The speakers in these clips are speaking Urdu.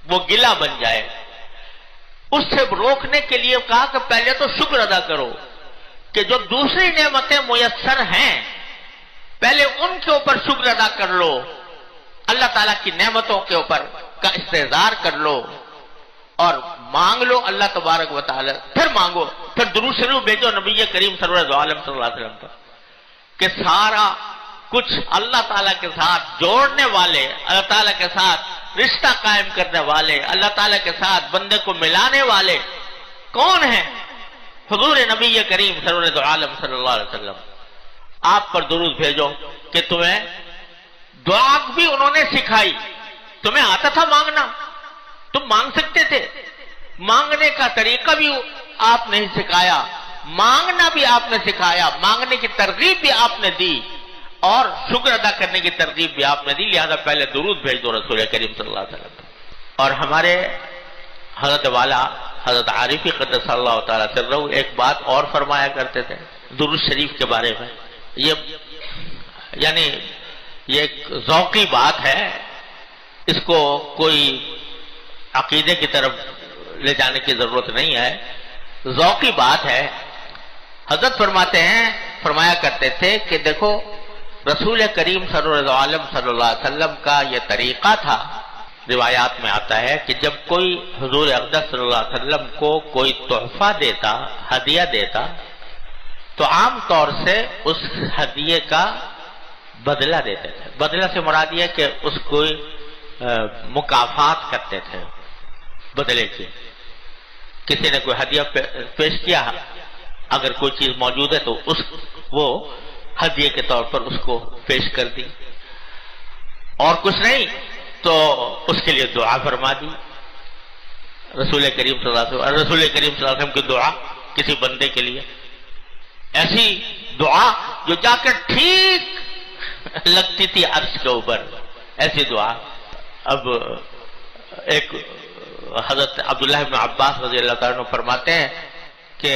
وہ گلا بن جائے. اس سے روکنے کے لیے کہا کہ پہلے تو شکر ادا کرو کہ جو دوسری نعمتیں میسر ہیں پہلے ان کے اوپر شکر ادا کر لو، اللہ تعالیٰ کی نعمتوں کے اوپر کا استحضار کر لو اور مانگ لو اللہ تبارک و تعالی. پھر مانگو، پھر درود شریف بھیجو نبی کریم سرور عالم صلی اللہ علیہ وسلم پر کہ سارا کچھ اللہ تعالیٰ کے ساتھ جوڑنے والے، اللہ تعالیٰ کے ساتھ رشتہ قائم کرنے والے، اللہ تعالیٰ کے ساتھ بندے کو ملانے والے کون ہیں؟ حضور نبی کریم سرور عالم صلی اللہ علیہ وسلم. آپ پر درود بھیجو کہ تمہیں دعا بھی انہوں نے سکھائی. تمہیں آتا تھا مانگنا، تم مانگ سکتے تھے، مانگنے کا طریقہ بھی آپ نے سکھایا، مانگنا بھی آپ نے سکھایا، مانگنے کی ترغیب بھی آپ نے دی اور شکر ادا کرنے کی ترغیب بھی آپ نے دی. لہذا پہلے درود بھیج دو رسول کریم صلی اللہ علیہ وسلم. اور ہمارے حضرت والا حضرت عارفی قدس اللہ تعالیٰ سرہ ایک بات اور فرمایا کرتے تھے درود شریف کے بارے میں. یہ ایک ذوقی بات ہے، اس کو کوئی عقیدے کی طرف لے جانے کی ضرورت نہیں ہے، ذوقی بات ہے. حضرت فرمایا کرتے تھے کہ دیکھو رسول کریم صلی اللہ علیہ وسلم کا یہ طریقہ تھا. روایات میں آتا ہے کہ جب کوئی حضور اقدس صلی اللہ علیہ وسلم کو کوئی تحفہ دیتا، ہدیہ دیتا، تو عام طور سے اس ہدیے کا بدلہ دیتے تھے. بدلہ سے مراد یہ کہ اس کو مکافات کرتے تھے بدلے کی. کسی نے کوئی ہدیہ پیش کیا، اگر کوئی چیز موجود ہے تو وہ ہدیے کے طور پر اس کو پیش کر دی، اور کچھ نہیں تو اس کے لیے دعا فرما دی. رسول کریم صلی اللہ علیہ وسلم کی دعا کسی بندے کے لیے ایسی دعا جو جا کر ٹھیک لگتی تھی عرش کے اوپر، ایسی دعا. اب ایک حضرت عبداللہ بن عباس رضی اللہ تعالیٰ عنہ فرماتے ہیں کہ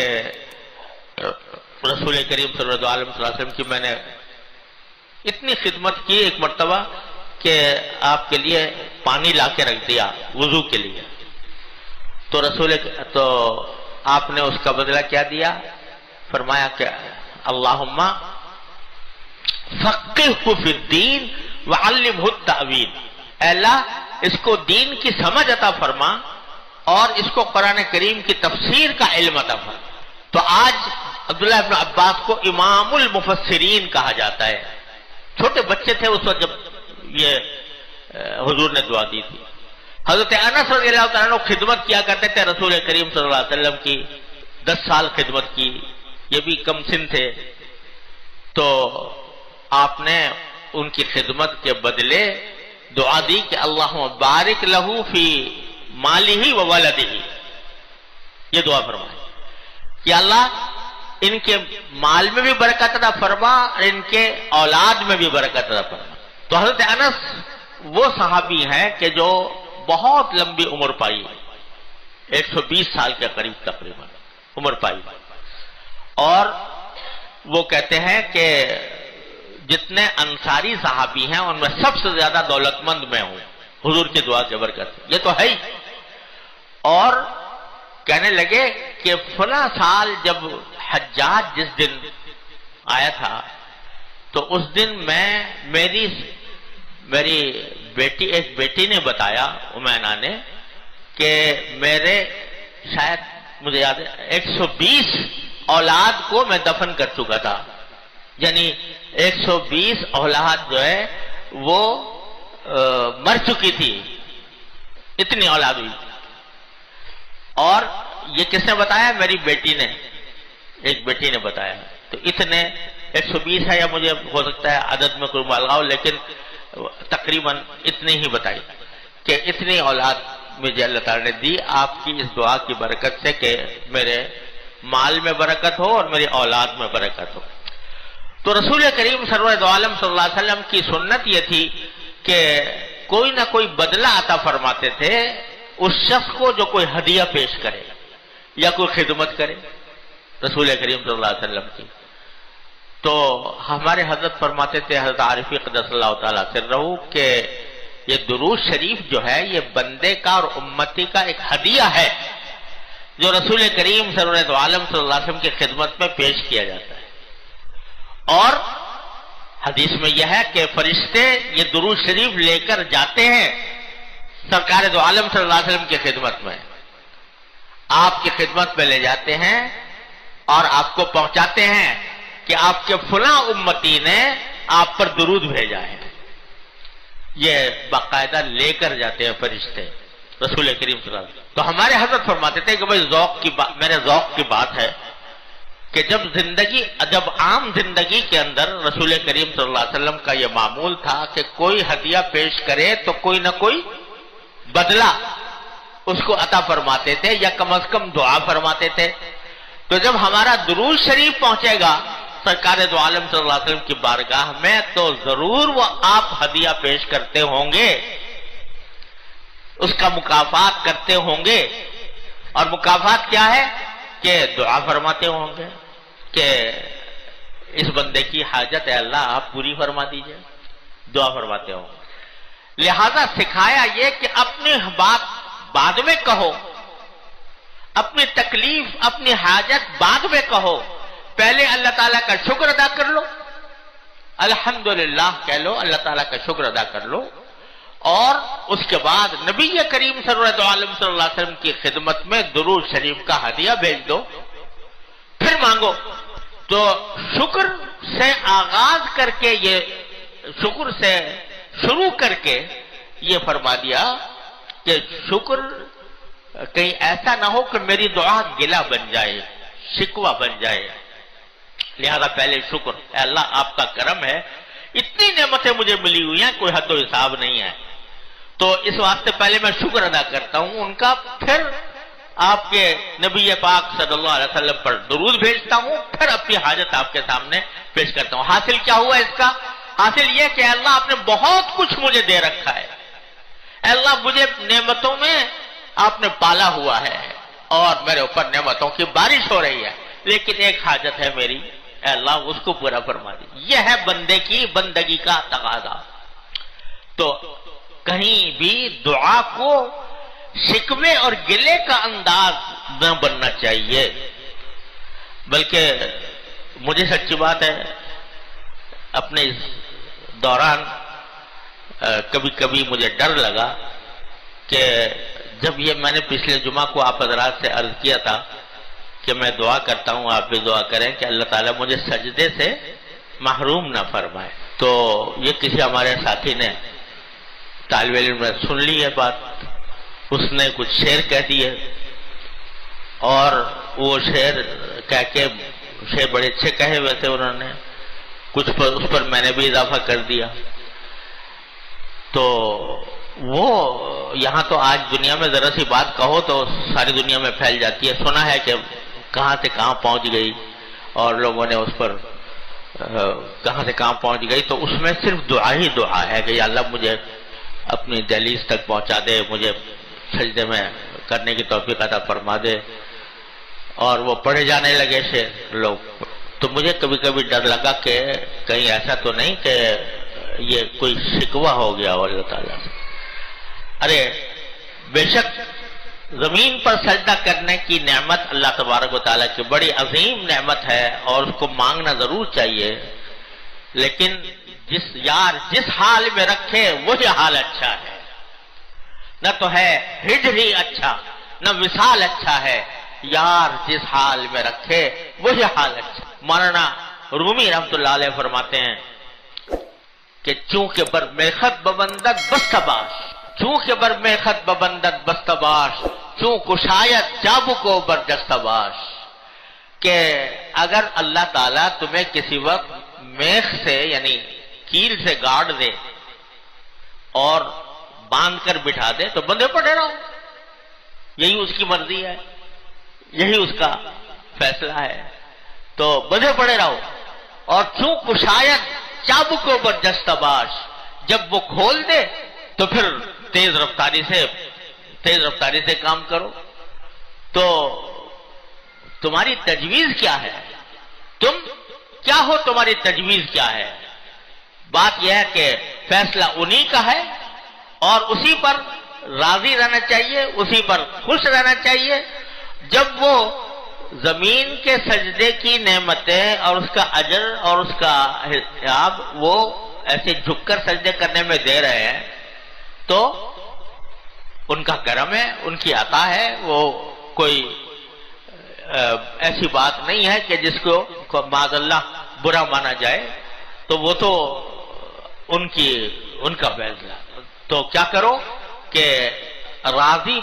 رسول کریم صلی اللہ علیہ وسلم کی میں نے اتنی خدمت کی ایک مرتبہ کہ آپ کے لیے پانی لا کے رکھ دیا وضو کے لیے. تو آپ نے اس کا بدلہ کیا دیا؟ فرمایا کہ اللہم فقہہ فی الدین وعلمہ التأویل. اے اللہ اس کو دین کی سمجھ عطا فرما اور اس کو قرآن کریم کی تفسیر کا علم عطا فرما. تو آج عبداللہ ابن عباس کو امام المفسرین کہا جاتا ہے. چھوٹے بچے تھے اس وقت جب یہ حضور نے دعا دی تھی. حضرت انس رضی اللہ تعالیٰ عنہ خدمت کیا کرتے تھے رسول کریم صلی اللہ علیہ وسلم کی، 10 سال خدمت کی، یہ بھی کم سن تھے. تو آپ نے ان کی خدمت کے بدلے دعا دی کہ اللہم بارک لہو فی مالہ و ولدہ. یہ دعا فرمائے کہ اللہ ان کے مال میں بھی برکت عطا فرما اور ان کے اولاد میں بھی برکت عطا فرما. تو حضرت انس وہ صحابی ہیں کہ جو بہت لمبی عمر پائی، 120 سال کے قریب تقریباً عمر پائی. اور وہ کہتے ہیں کہ جتنے انصاری صحابی ہیں ان میں سب سے زیادہ دولت مند میں ہوں حضور کی دعا کے برکت. یہ تو ہے ہی. اور کہنے لگے کہ فلاں سال جب حجاج جس دن آیا تھا تو اس دن میری ایک بیٹی نے بتایا، امینا نے، کہ میرے شاید مجھے یاد ہے 120 اولاد کو میں دفن کر چکا تھا. یعنی 120 اولاد جو ہے وہ مر چکی تھی، اتنی اولاد ہوئی. اور یہ کس نے بتایا؟ میری بیٹی نے، ایک بیٹی نے بتایا. تو اتنے 120 ہے یا مجھے ہو سکتا ہے عدد میں کوئی مبالغہ ہو، لیکن تقریباً اتنی ہی بتائی کہ اتنی اولاد مجھے اللہ تعالیٰ نے دی آپ کی اس دعا کی برکت سے کہ میرے مال میں برکت ہو اور میری اولاد میں برکت ہو. تو رسول کریم سرور عالم صلی اللہ علیہ وسلم کی سنت یہ تھی کہ کوئی نہ کوئی بدلہ عطا فرماتے تھے اس شخص کو جو کوئی ہدیہ پیش کرے یا کوئی خدمت کرے رسول کریم صلی اللہ علیہ وسلم کی. تو ہمارے حضرت فرماتے تھے، حضرت عارفی قدس اللہ تعالیٰ سرہ، کہ یہ درود شریف جو ہے یہ بندے کا اور امتی کا ایک ہدیہ ہے جو رسول کریم سرورت عالم صلی اللہ علیہ وسلم کی خدمت میں پیش کیا جاتا ہے۔ اور حدیث میں یہ ہے کہ فرشتے یہ درود شریف لے کر جاتے ہیں سرکار دو عالم صلی اللہ علیہ وسلم کی خدمت میں، آپ کی خدمت میں لے جاتے ہیں اور آپ کو پہنچاتے ہیں کہ آپ کے فلاں امتی نے آپ پر درود بھیجا ہے۔ یہ باقاعدہ لے کر جاتے ہیں فرشتے رسول کریم صلی اللہ علیہ وسلم۔ تو ہمارے حضرت فرماتے تھے کہ بھائی میرے ذوق کی بات ہے کہ جب عام زندگی کے اندر رسول کریم صلی اللہ علیہ وسلم کا یہ معمول تھا کہ کوئی ہدیہ پیش کرے تو کوئی نہ کوئی بدلہ اس کو عطا فرماتے تھے یا کم از کم دعا فرماتے تھے۔ تو جب ہمارا درود شریف پہنچے گا سرکار دو عالم صلی اللہ علیہ وسلم کی بارگاہ میں تو ضرور وہ آپ ہدیہ پیش کرتے ہوں گے، اس کا مکافات کرتے ہوں گے۔ اور مکافات کیا ہے کہ دعا فرماتے ہوں گے کہ اس بندے کی حاجت ہے اللہ آپ پوری فرما دیجئے، دعا فرماتے ہوں گے۔ لہذا سکھایا یہ کہ اپنی بات بعد میں کہو، اپنی تکلیف اپنی حاجت بعد میں کہو، پہلے اللہ تعالیٰ کا شکر ادا کر لو، الحمدللہ کہہ لو، اللہ تعالیٰ کا شکر ادا کر لو، اور اس کے بعد نبی کریم سرورت عالم صلی اللہ علیہ وسلم کی خدمت میں درود شریف کا ہدیہ بھیج دو، پھر مانگو۔ تو شکر سے آغاز کر کے یہ شکر سے شروع کر کے یہ فرما دیا کہ شکر کہیں ایسا نہ ہو کہ میری دعا گلہ بن جائے، شکوہ بن جائے، لہذا پہلے شکر، اے اللہ آپ کا کرم ہے، اتنی نعمتیں مجھے ملی ہوئی ہیں کوئی حد و حساب نہیں ہے، تو اس واسطے پہلے میں شکر ادا کرتا ہوں ان کا، پھر آپ کے نبی پاک صلی اللہ علیہ وسلم پر درود بھیجتا ہوں، پھر اپنی حاجت آپ کے سامنے پیش کرتا ہوں۔ حاصل کیا ہوا اس کا؟ حاصل یہ کہ اللہ آپ نے بہت کچھ مجھے دے رکھا ہے، اے اللہ مجھے نعمتوں میں آپ نے پالا ہوا ہے اور میرے اوپر نعمتوں کی بارش ہو رہی ہے، لیکن ایک حاجت ہے میری، اے اللہ اس کو پورا فرما دی۔ یہ ہے بندے کی بندگی کا تقاضا۔ تو کہیں بھی دعا کو شکوے اور گلے کا انداز نہ بننا چاہیے، بلکہ مجھے سچی بات ہے اپنے اس دوران کبھی کبھی مجھے ڈر لگا کہ جب یہ میں نے پچھلے جمعہ کو آپ حضرات سے عرض کیا تھا کہ میں دعا کرتا ہوں آپ بھی دعا کریں کہ اللہ تعالیٰ مجھے سجدے سے محروم نہ فرمائے، تو یہ کسی ہمارے ساتھی نے طالب علم نے سن لی ہے بات، اس نے کچھ شعر کہہ دیے اور وہ شعر کہہ کے شعر بڑے اچھے کہے ہوئے تھے انہوں نے، کچھ پر اس پر میں نے بھی اضافہ کر دیا، تو وہ یہاں تو آج دنیا میں ذرا سی بات کہو تو ساری دنیا میں پھیل جاتی ہے، سنا ہے کہ کہاں سے کہاں پہنچ گئی اور لوگوں نے اس پر کہاں سے کہاں پہنچ گئی، تو اس میں صرف دعا ہی دعا ہے کہ یا اللہ مجھے اپنی دہلیز تک پہنچا دے، مجھے سجدے میں کرنے کی توفیق عطا فرما دے، اور وہ پڑھے جانے لگے شعر لوگ، تو مجھے کبھی کبھی ڈر لگا کہ کہیں ایسا تو نہیں کہ یہ کوئی شکوہ ہو گیا ہو اللہ تعالیٰ سے۔ ارے بے شک زمین پر سجدہ کرنے کی نعمت اللہ تبارک و تعالیٰ کی بڑی عظیم نعمت ہے اور اس کو مانگنا ضرور چاہیے، لیکن جس حال میں رکھے وہی حال اچھا ہے، نہ تو ہے ہجر ہی اچھا نہ وصال اچھا ہے، یار جس حال میں رکھے وہی حال اچھا۔ مولانا رومی رحمت اللہ علیہ فرماتے ہیں کہ چونکہ بر میخت ببندت بستباش، چونکہ بر میخت ببندت بستباش، چون کشایت جابو کو بر جستباش، کہ اگر اللہ تعالیٰ تمہیں کسی وقت میخ سے یعنی کیل سے گاڑ دے اور باندھ کر بٹھا دے تو بندے پڑے رہو، یہی اس کی مرضی ہے، یہی اس کا فیصلہ ہے، تو بندے پڑے رہو۔ اور چون کشایت چابکو بر جستباش، جب وہ کھول دے تو پھر تیز رفتاری سے کام کرو۔ تو تمہاری تجویز کیا ہے؟ تم کیا ہو، تمہاری تجویز کیا ہے؟ بات یہ ہے کہ فیصلہ انہی کا ہے اور اسی پر راضی رہنا چاہیے، اسی پر خوش رہنا چاہیے۔ جب وہ زمین کے سجدے کی نعمتیں اور اس کا اجر اور اس کا حساب وہ ایسے جھک کر سجدے کرنے میں دے رہے ہیں تو ان کا کرم ہے، ان کی عطا ہے، وہ کوئی ایسی بات نہیں ہے کہ جس کو معاذ اللہ برا مانا جائے، تو وہ تو ان کا فیصلہ۔ تو کیا کرو کہ راضی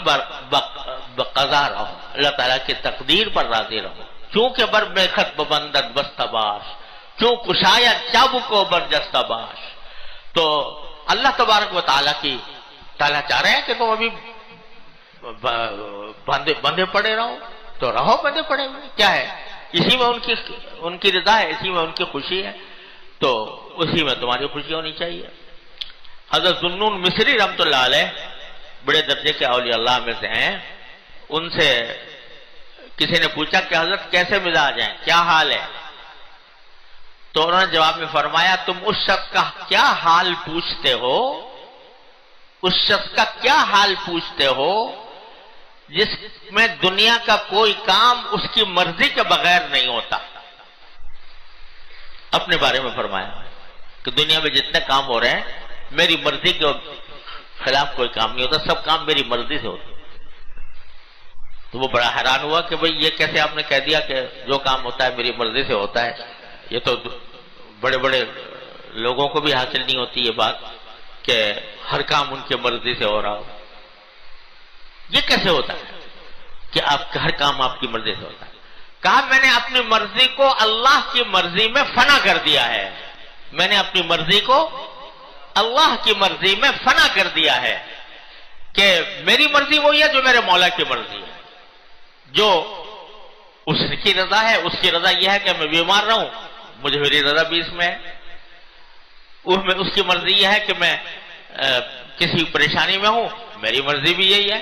بقضا رہو، اللہ تعالیٰ کی تقدیر پر راضی رہو۔ چونکہ بر میں خط ببندد بستباش، چون کشاید چابک و برجستہ باش۔ تو اللہ تبارک و تعالیٰ چاہ رہے ہیں کہ تم ابھی بندھے پڑے رہو، تو رہو بندھے پڑے ہوئے، کیا ہے؟ اسی میں ان کی رضا ہے، اسی میں ان کی خوشی ہے، تو اسی میں تمہاری خوشی ہونی چاہیے۔ حضرت ذوالنون مصری رحمۃ اللہ علیہ بڑے درجے کے اولیاء اللہ میں سے ہیں، ان سے کسی نے پوچھا کہ حضرت کیسے مزاج ہیں، کیا حال ہے؟ تو انہوں نے جواب میں فرمایا تم اس شخص کا کیا حال پوچھتے ہو، اس شخص کا کیا حال پوچھتے ہو جس میں دنیا کا کوئی کام اس کی مرضی کے بغیر نہیں ہوتا۔ اپنے بارے میں فرمایا کہ دنیا میں جتنے کام ہو رہے ہیں میری مرضی کے خلاف کوئی کام نہیں ہوتا، سب کام میری مرضی سے ہوتا۔ تو وہ بڑا حیران ہوا کہ بھئی یہ کیسے آپ نے کہہ دیا کہ جو کام ہوتا ہے میری مرضی سے ہوتا ہے؟ یہ تو بڑے بڑے لوگوں کو بھی حاصل نہیں ہوتی یہ بات کہ ہر کام ان کی مرضی سے ہو رہا ہو۔ یہ کیسے ہوتا ہے کہ ہر کام آپ کی مرضی سے ہوتا ہے؟ کہا میں نے اپنی مرضی کو اللہ کی مرضی میں فنا کر دیا ہے، میں نے اپنی مرضی کو اللہ کی مرضی میں فنا کر دیا ہے کہ میری مرضی وہی ہے جو میرے مولا کی مرضی ہے، جو اس کی رضا ہے، اس کی رضا یہ ہے کہ میں بیمار رہوں، مجھے میری رضا بھی اس میں ہے، اس کی مرضی یہ ہے کہ میں کسی پریشانی میں ہوں، میری مرضی بھی یہی ہے۔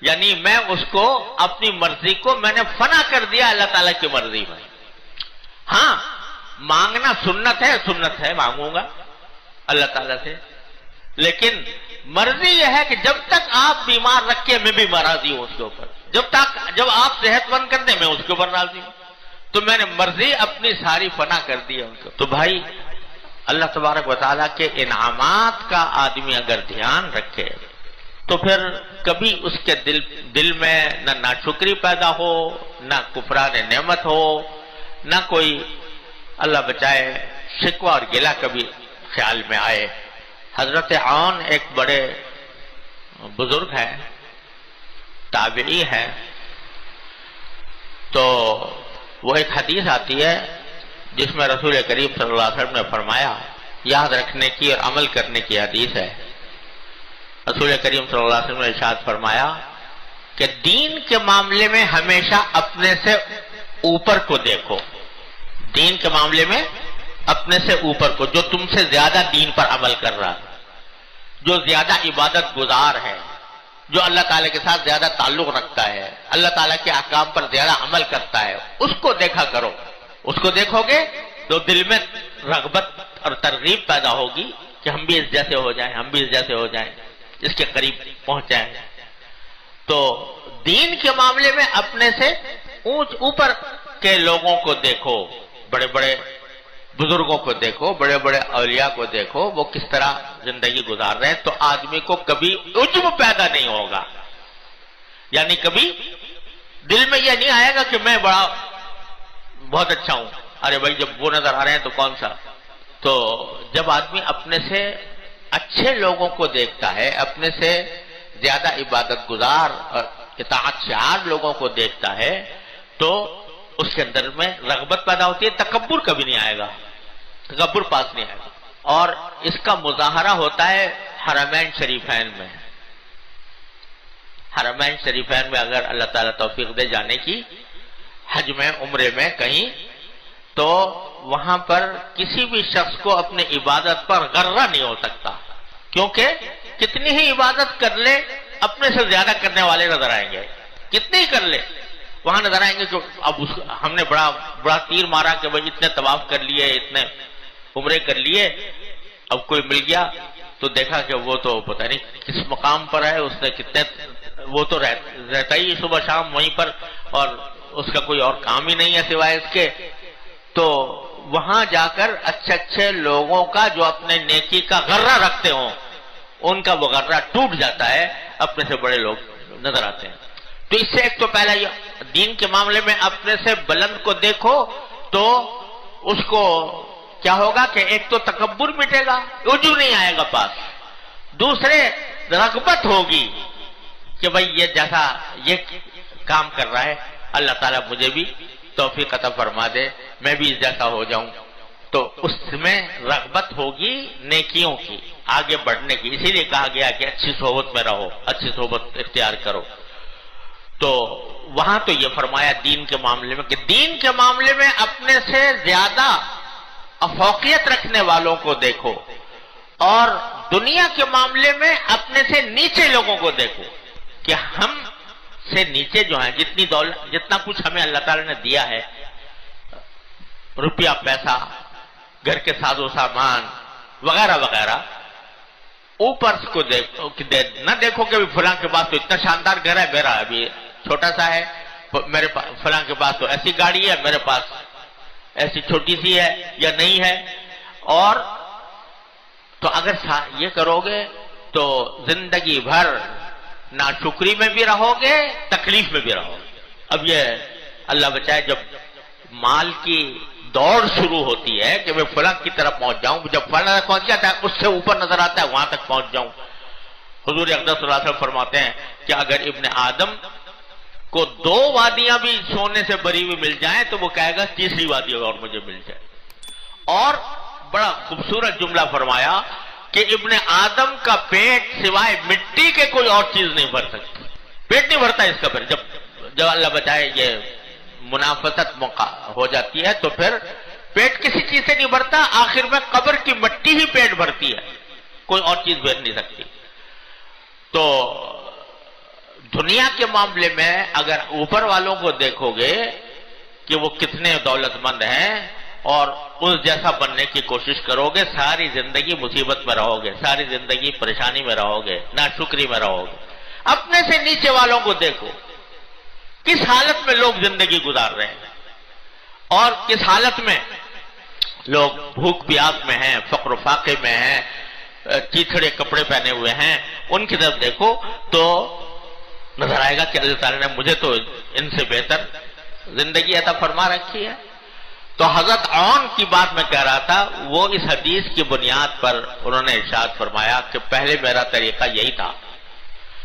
یعنی میں اس کو اپنی مرضی کو میں نے فنا کر دیا اللہ تعالیٰ کی مرضی میں۔ ہاں مانگنا سنت ہے مانگوں گا اللہ تعالیٰ سے، لیکن مرضی یہ ہے کہ جب تک آپ بیمار رکھے میں بھی راضی ہوں اس کے اوپر، جب آپ صحت مند کر دیں میں اس کے اوپر راضی ہوں، تو میں نے مرضی اپنی ساری فنا کر دی ہے ان کو۔ تو بھائی اللہ تبارک و تعالیٰ کے انعامات کا آدمی اگر دھیان رکھے تو پھر کبھی اس کے دل میں نہ ناشکری پیدا ہو، نہ کفران نعمت ہو، نہ کوئی اللہ بچائے شکوہ اور گلہ کبھی خیال میں آئے۔ حضرت عون ایک بڑے بزرگ ہیں، تابعی ہیں، تو وہ ایک حدیث آتی ہے جس میں رسول کریم صلی اللہ علیہ وسلم نے فرمایا، یاد رکھنے کی اور عمل کرنے کی حدیث ہے۔ رسول کریم صلی اللہ علیہ وسلم نے ارشاد فرمایا کہ دین کے معاملے میں ہمیشہ اپنے سے اوپر کو دیکھو، دین کے معاملے میں اپنے سے اوپر کو، جو تم سے زیادہ دین پر عمل کر رہا ہے، جو زیادہ عبادت گزار ہے، جو اللہ تعالیٰ کے ساتھ زیادہ تعلق رکھتا ہے، اللہ تعالیٰ کے احکام پر زیادہ عمل کرتا ہے، اس کو دیکھا کرو۔ اس کو دیکھو گے تو دل میں رغبت اور ترغیب پیدا ہوگی کہ ہم بھی اس جیسے ہو جائیں، ہم بھی اس جیسے ہو جائیں، اس کے قریب پہنچ جائیں۔ تو دین کے معاملے میں اپنے سے اوپر کے لوگوں کو دیکھو، بڑے بڑے بزرگوں کو دیکھو، بڑے بڑے اولیاء کو دیکھو، وہ کس طرح زندگی گزار رہے ہیں، تو آدمی کو کبھی عجب پیدا نہیں ہوگا۔ یعنی کبھی دل میں یہ نہیں آئے گا کہ میں بہت اچھا ہوں، ارے بھائی جب وہ نظر آ رہے ہیں تو کون سا۔ تو جب آدمی اپنے سے اچھے لوگوں کو دیکھتا ہے، اپنے سے زیادہ عبادت گزار اور اطاعت شعار لوگوں کو دیکھتا ہے، تو اس کے اندر میں رغبت پیدا ہوتی ہے، تکبر کبھی نہیں آئے گا، تکبر پاس نہیں آئے گا۔ اور اس کا مظاہرہ ہوتا ہے حرمین شریفین میں۔ حرمین شریفین میں اگر اللہ تعالیٰ توفیق دے جانے کی، حج میں، عمرے میں کہیں، تو وہاں پر کسی بھی شخص کو اپنی عبادت پر غرہ نہیں ہو سکتا، کیونکہ کتنی ہی عبادت کر لے اپنے سے زیادہ کرنے والے نظر آئیں گے، کتنی ہی کر لے وہاں نظر آئیں گے کہ اب ہم نے بڑا تیر مارا کہ بھائی اتنے طواف کر لیے، اتنے عمرے کر لیے، اب کوئی مل گیا تو دیکھا کہ وہ تو پتہ نہیں کس مقام پر ہے، اس نے کتنے، وہ تو رہتا ہی صبح شام وہیں پر، اور اس کا کوئی اور کام ہی نہیں ہے سوائے اس کے. تو وہاں جا کر اچھے اچھے لوگوں کا جو اپنے نیکی کا غرہ رکھتے ہوں، ان کا وہ غرہ ٹوٹ جاتا ہے، اپنے سے بڑے لوگ نظر آتے ہیں. تو اس سے ایک تو پہلا یہ دین کے معاملے میں اپنے سے بلند کو دیکھو تو اس کو کیا ہوگا کہ ایک تو تکبر مٹے گا، عجب نہیں آئے گا پاس. دوسرے رغبت ہوگی کہ بھئی یہ جیسا یہ کام کر رہا ہے، اللہ تعالیٰ مجھے بھی توفیق عطا فرما دے، میں بھی اس جیسا ہو جاؤں. تو اس میں رغبت ہوگی نیکیوں کی، آگے بڑھنے کی. اسی لیے کہا گیا کہ اچھی صحبت میں رہو، اچھی صحبت اختیار کرو. تو وہاں تو یہ فرمایا دین کے معاملے میں کہ دین کے معاملے میں اپنے سے زیادہ فوقیت رکھنے والوں کو دیکھو، اور دنیا کے معاملے میں اپنے سے نیچے لوگوں کو دیکھو کہ ہم سے نیچے جو ہیں، جتنی دولت، جتنا کچھ ہمیں اللہ تعالیٰ نے دیا ہے، روپیہ پیسہ، گھر کے ساز و سامان وغیرہ وغیرہ، اوپر کو نہ دیکھو کہ فلاں کے پاس تو اتنا شاندار گھر ہے، میرا ابھی چھوٹا سا ہے، میرے پاس فلاں کے پاس تو ایسی گاڑی ہے، میرے پاس ایسی چھوٹی سی ہے یا نہیں ہے. اور تو اگر یہ کرو گے تو زندگی بھر ناشکری میں بھی رہو گے، تکلیف میں بھی رہو گے. اب یہ اللہ بچائے جب مال کی دوڑ شروع ہوتی ہے کہ میں فلاں کی طرف پہنچ جاؤں، جب فلاں تک پہنچ جاتا ہے اس سے اوپر نظر آتا ہے وہاں تک پہنچ جاؤں. حضور اقدس صلی اللہ علیہ وسلم فرماتے ہیں کہ اگر ابن آدم کو 2 وادیاں بھی سونے سے بری ہوئی مل جائیں تو وہ کہے گا تیسری وادی اور مجھے مل جائے. اور بڑا خوبصورت جملہ فرمایا کہ ابن آدم کا پیٹ سوائے مٹی کے کوئی اور چیز نہیں بھر سکتی. پیٹ نہیں بھرتا اس کا. پھر جب اللہ بچائے یہ منافست ہو جاتی ہے تو پھر پیٹ کسی چیز سے نہیں بھرتا، آخر میں قبر کی مٹی ہی پیٹ بھرتی ہے، کوئی اور چیز بھر نہیں سکتی. تو دنیا کے معاملے میں اگر اوپر والوں کو دیکھو گے کہ وہ کتنے دولت مند ہیں اور اس جیسا بننے کی کوشش کرو گے، ساری زندگی مصیبت میں رہو گے، ساری زندگی پریشانی میں رہو گے، ناشکری میں رہو گے. اپنے سے نیچے والوں کو دیکھو کس حالت میں لوگ زندگی گزار رہے ہیں، اور کس حالت میں لوگ بھوک پیاس میں ہیں، فقر و فاقے میں ہیں، چیتھڑے کپڑے پہنے ہوئے ہیں. ان کی طرف دیکھو تو نظر آئے گا کہ اللہ تعالیٰ نے مجھے تو ان سے بہتر زندگی عطا فرما رکھی ہے. تو حضرت عون کی بات میں کہہ رہا تھا، وہ اس حدیث کی بنیاد پر انہوں نے ارشاد فرمایا کہ پہلے میرا طریقہ یہی تھا